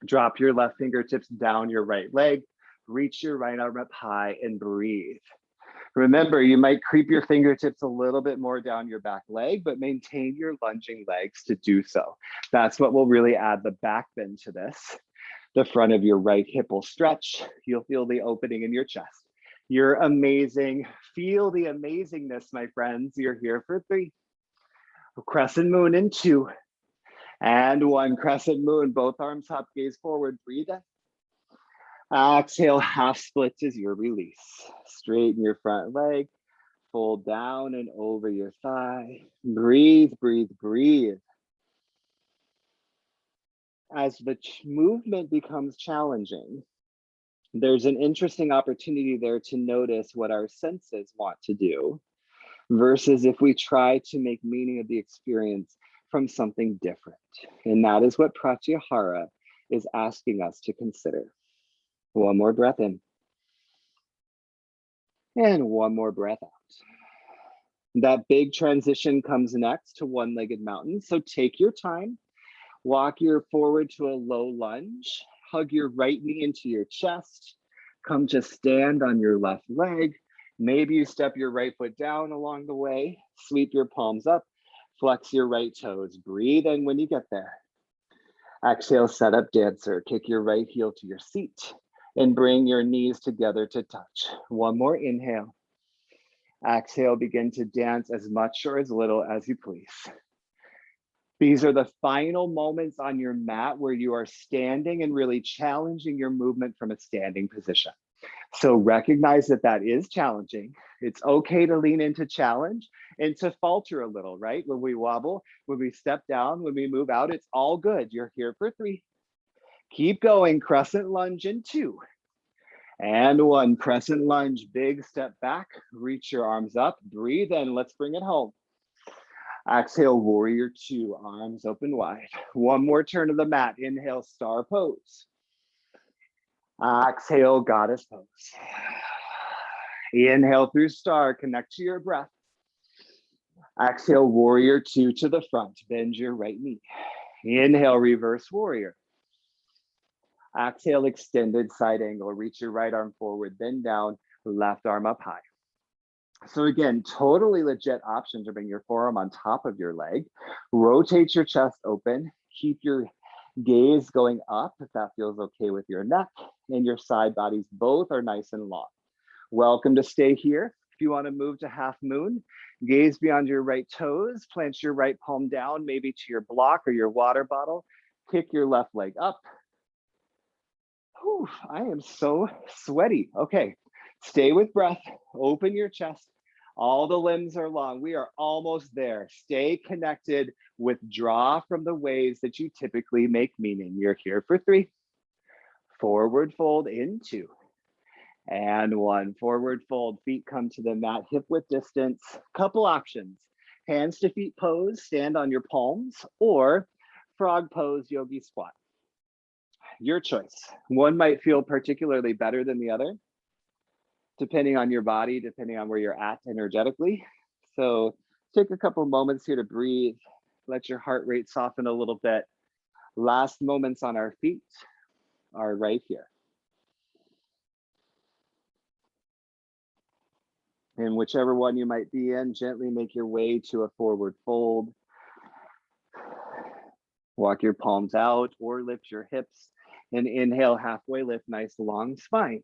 S1: Drop your left fingertips down your right leg, reach your right arm up high and breathe. Remember, you might creep your fingertips a little bit more down your back leg, but maintain your lunging legs to do so. That's what will really add the back bend to this. The front of your right hip will stretch. You'll feel the opening in your chest. You're amazing. Feel the amazingness, my friends. You're here for 3. Crescent moon in 2. And 1. Crescent moon, both arms up, gaze forward, breathe in. Exhale, half split is your release. Straighten your front leg, fold down and over your thigh. Breathe, breathe, breathe. As the movement becomes challenging, there's an interesting opportunity there to notice what our senses want to do versus if we try to make meaning of the experience from something different. And that is what Pratyahara is asking us to consider. 1 more breath in. And 1 more breath out. That big transition comes next to one-legged mountain. So take your time, walk your forward to a low lunge, hug your right knee into your chest, come to stand on your left leg. Maybe you step your right foot down along the way, Sweep your palms up, flex your right toes. Breathe in when you get there. Exhale, set up dancer. Kick your right heel to your seat and bring your knees together to touch. One more inhale. Exhale, begin to dance as much or as little as you please. These are the final moments on your mat where you are standing and really challenging your movement from a standing position. So recognize that that is challenging. It's okay to lean into challenge and to falter a little, right? When we wobble, when we step down, when we move out, it's all good. You're here for 3. Keep going, crescent lunge in 2. And 1, crescent lunge, big step back, reach your arms up, breathe in, let's bring it home. Exhale, warrior 2, arms open wide. One more turn of the mat, inhale, star pose. Exhale, goddess pose. Inhale through star, connect to your breath. Exhale, warrior 2 to the front, bend your right knee. Inhale, reverse warrior. Exhale, extended side angle, reach your right arm forward, bend down, left arm up high. So again, totally legit option to bring your forearm on top of your leg. Rotate your chest open, keep your gaze going up if that feels okay with your neck, and your side bodies both are nice and long. Welcome to stay here. If you want to move to half moon, gaze beyond your right toes, plant your right palm down, maybe to your block or your water bottle, kick your left leg up. Whew, I am so sweaty. Okay, stay with breath, open your chest. All the limbs are long. We are almost there. Stay connected. Withdraw from the ways that you typically make meaning. You're here for 3. Forward fold in 2. And 1, forward fold, feet come to the mat, hip width distance. Couple options, hands to feet pose, stand on your palms, or frog pose, yogi squat. Your choice. One might feel particularly better than the other, depending on your body, depending on where you're at energetically. So take a couple moments here to breathe, let your heart rate soften a little bit. Last moments on our feet are right here. And whichever one you might be in, gently make your way to a forward fold. Walk your palms out or lift your hips and inhale, halfway lift, nice long spine.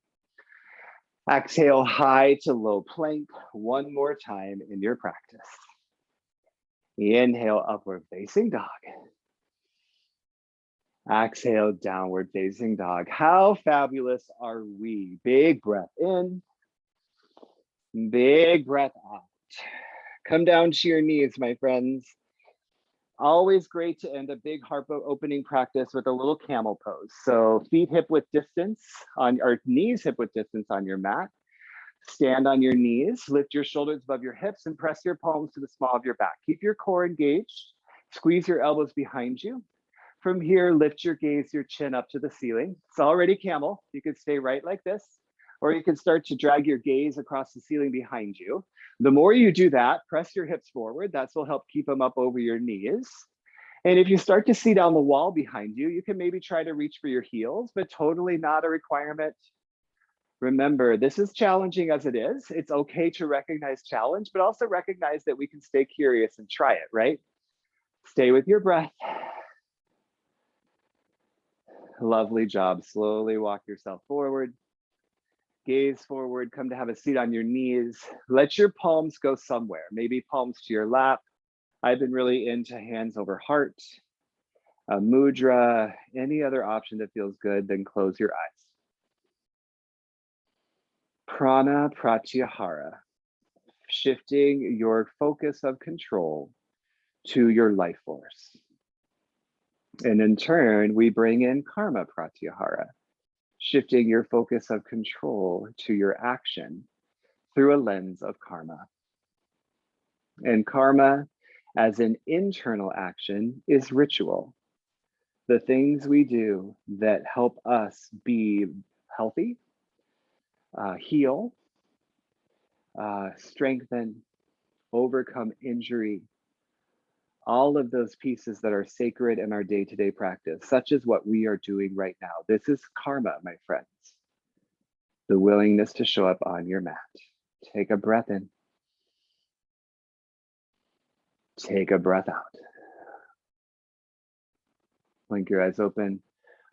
S1: Exhale, high to low plank. One more time in your practice. Inhale, upward facing dog. Exhale, downward facing dog. How fabulous are we? Big breath in. Big breath out. Come down to your knees, my friends. Always great to end a big heart opening practice with a little camel pose. So feet hip width distance on, or knees hip width distance on your mat. Stand on your knees, lift your shoulders above your hips and press your palms to the small of your back. Keep your core engaged. Squeeze your elbows behind you. From here, lift your gaze, your chin up to the ceiling. It's already camel. You can stay right like this, or you can start to drag your gaze across the ceiling behind you. The more you do that, press your hips forward. That will help keep them up over your knees. And if you start to see down the wall behind you, you can maybe try to reach for your heels, but totally not a requirement. Remember, this is challenging as it is. It's okay to recognize challenge, but also recognize that we can stay curious and try it, right? Stay with your breath. Lovely job. Slowly walk yourself forward. Gaze forward, come to have a seat on your knees. Let your palms go somewhere, maybe palms to your lap. I've been really into hands over heart, a mudra, any other option that feels good, then close your eyes. Prana Pratyahara, shifting your focus of control to your life force. And in turn, we bring in Karma Pratyahara, shifting your focus of control to your action through a lens of karma. And karma, as an internal action, is ritual. The things we do that help us be healthy, heal, strengthen, overcome injury, all of those pieces that are sacred in our day-to-day practice, such as what we are doing right now. This is karma, my friends. The willingness to show up on your mat. Take a breath in. Take a breath out. Blink your eyes open.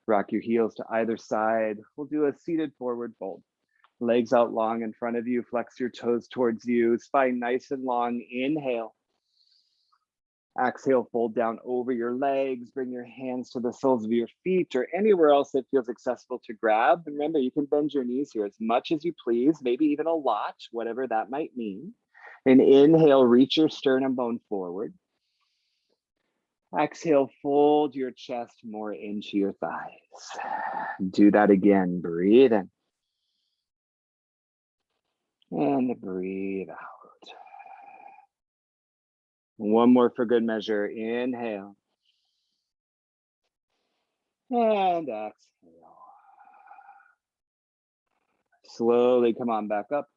S1: Rock your heels to either side. We'll do a seated forward fold. Legs out long in front of you. Flex your toes towards you. Spine nice and long. Inhale. Exhale, fold down over your legs. Bring your hands to the soles of your feet or anywhere else that feels accessible to grab. And remember, you can bend your knees here as much as you please, maybe even a lot, whatever that might mean. And inhale, reach your sternum bone forward. Exhale, fold your chest more into your thighs. Do that again. Breathe in. And breathe out. One more for good measure. Inhale. And exhale. Slowly come on back up.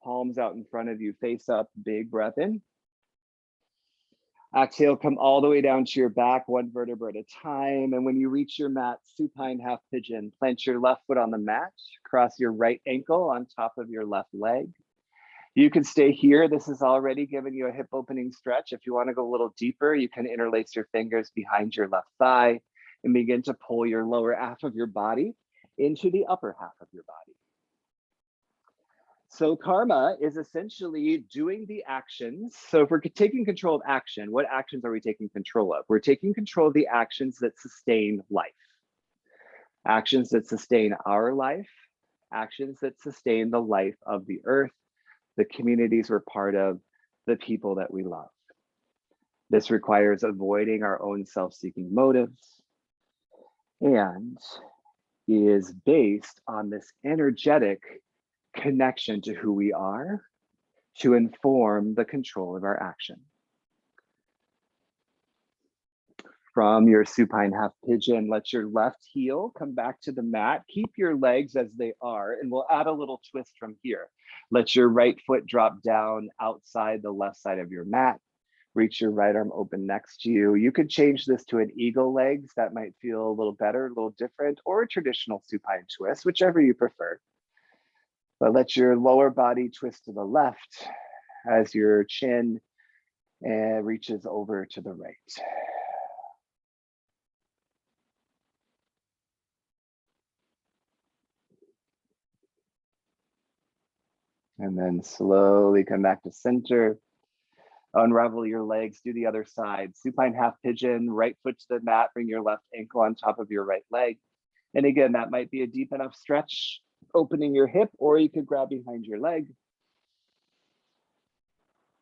S1: Palms out in front of you, face up, big breath in. Exhale, come all the way down to your back, one vertebra at a time. And when you reach your mat, supine half pigeon, plant your left foot on the mat, cross your right ankle on top of your left leg. You can stay here. This is already giving you a hip opening stretch. If you want to go a little deeper, you can interlace your fingers behind your left thigh and begin to pull your lower half of your body into the upper half of your body. So karma is essentially doing the actions. So if we're taking control of action, what actions are we taking control of? We're taking control of the actions that sustain life. Actions that sustain our life, actions that sustain the life of the earth, the communities we're part of, the people that we love. This requires avoiding our own self-seeking motives and is based on this energetic connection to who we are to inform the control of our action. From your supine half pigeon, let your left heel come back to the mat. Keep your legs as they are, and we'll add a little twist from here. Let your right foot drop down outside the left side of your mat. Reach your right arm open next to you. You could change this to an eagle legs. That might feel a little better, a little different, or a traditional supine twist, whichever you prefer. But let your lower body twist to the left as your chin reaches over to the right. And then slowly come back to center. Unravel your legs, do the other side. Supine half pigeon, right foot to the mat, bring your left ankle on top of your right leg. And again, that might be a deep enough stretch, opening your hip, or you could grab behind your leg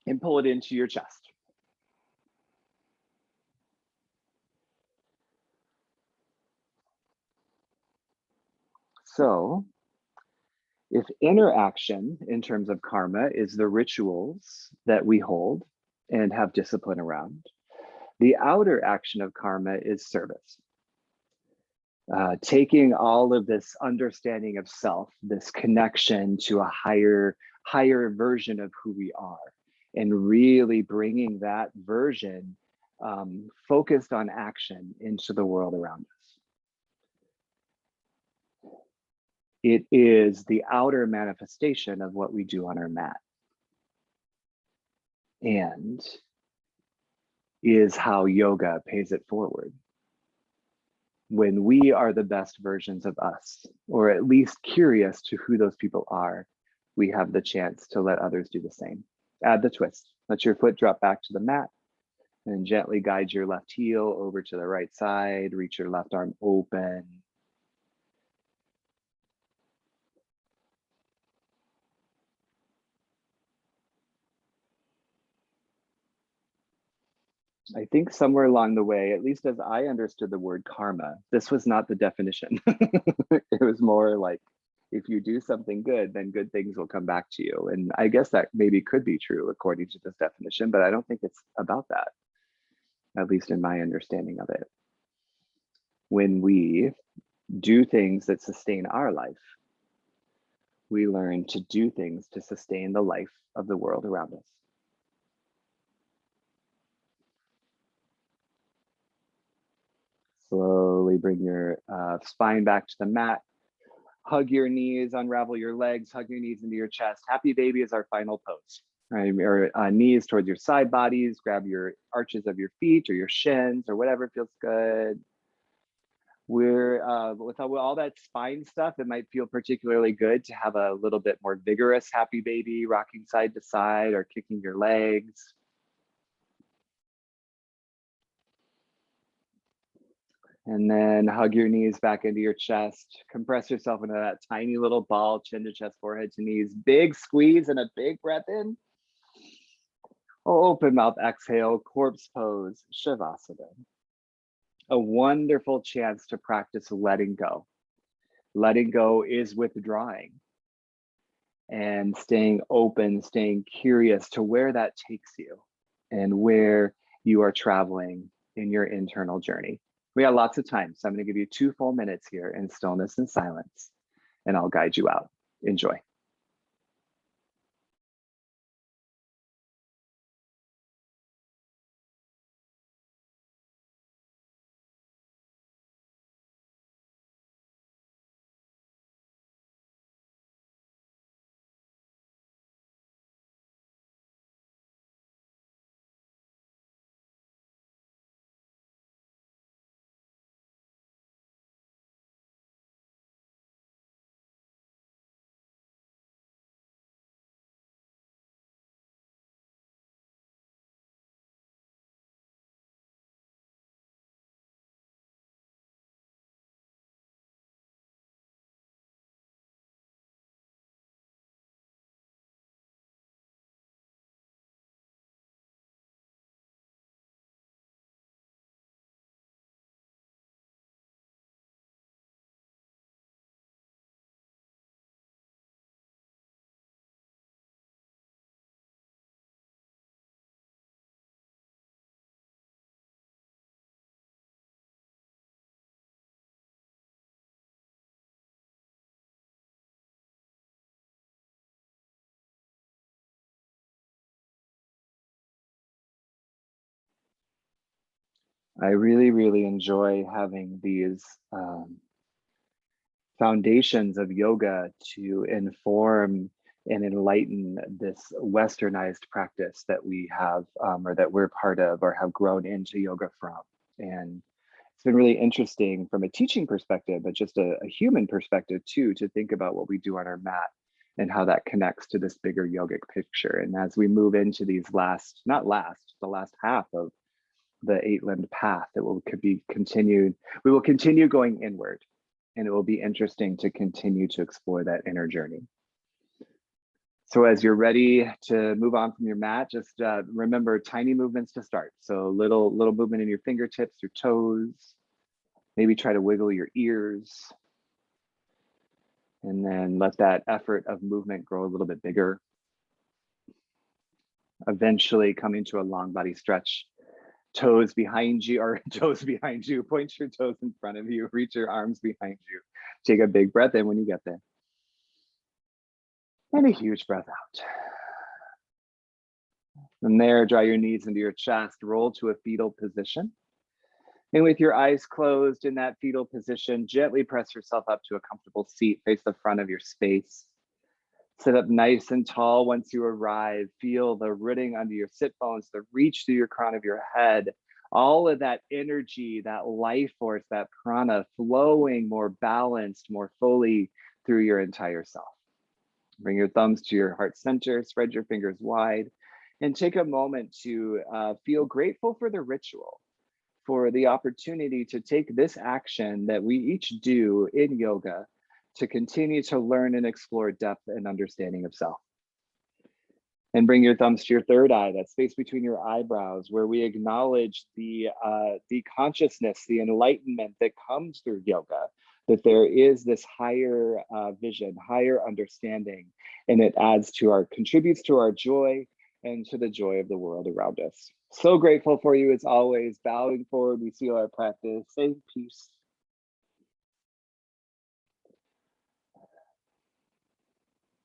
S1: and pull it into your chest. So if inner action in terms of karma is the rituals that we hold and have discipline around, the outer action of karma is service. Taking all of this understanding of self, this connection to a higher version of who we are, and really bringing that version focused on action into the world around us. It is the outer manifestation of what we do on our mat, and is how yoga pays it forward. When we are the best versions of us, or at least curious to who those people are, we have the chance to let others do the same. Add the twist. Let your foot drop back to the mat and gently guide your left heel over to the right side. Reach your left arm open. I think somewhere along the way, at least as I understood the word karma, this was not the definition. It was more like, if you do something good, then good things will come back to you. And I guess that maybe could be true according to this definition, but I don't think it's about that, at least in my understanding of it. When we do things that sustain our life, we learn to do things to sustain the life of the world around us. Slowly bring your spine back to the mat. Hug your knees, unravel your legs, hug your knees into your chest. Happy baby is our final pose. right? Or knees towards your side bodies, grab your arches of your feet or your shins or whatever feels good. We're with all that spine stuff, it might feel particularly good to have a little bit more vigorous happy baby, rocking side to side or kicking your legs. And then hug your knees back into your chest. Compress yourself into that tiny little ball, chin to chest, forehead to knees. Big squeeze and a big breath in. Open mouth exhale, corpse pose, Shavasana. A wonderful chance to practice letting go. Letting go is withdrawing. And staying open, staying curious to where that takes you and where you are traveling in your internal journey. We got lots of time, so I'm going to give you 2 full minutes here in stillness and silence, and I'll guide you out. Enjoy. I really, really enjoy having these foundations of yoga to inform and enlighten this westernized practice that we have or that we're part of or have grown into yoga from. And it's been really interesting from a teaching perspective, but just a human perspective too, to think about what we do on our mat and how that connects to this bigger yogic picture. And as we move into these the last half of the 8-limbed path that could be continued, we will continue going inward, and it will be interesting to continue to explore that inner journey. So as you're ready to move on from your mat, just remember tiny movements to start. So little movement in your fingertips, your toes, maybe try to wiggle your ears, and then let that effort of movement grow a little bit bigger. Eventually coming to a long body stretch. Toes behind you, point your toes in front of you, reach your arms behind you. Take a big breath in when you get there. And a huge breath out. From there, draw your knees into your chest, roll to a fetal position. And with your eyes closed in that fetal position, gently press yourself up to a comfortable seat, face the front of your space. Sit up nice and tall once you arrive. Feel the rooting under your sit bones, the reach through your crown of your head. All of that energy, that life force, that prana flowing more balanced, more fully through your entire self. Bring your thumbs to your heart center, spread your fingers wide, and take a moment to feel grateful for the ritual, for the opportunity to take this action that we each do in yoga to continue to learn and explore depth and understanding of self. And bring your thumbs to your third eye, that space between your eyebrows, where we acknowledge the consciousness, the enlightenment that comes through yoga, that there is this higher vision, higher understanding, and it contributes to our joy and to the joy of the world around us. So grateful for you as always. Bowing forward, we seal our practice. Saying peace.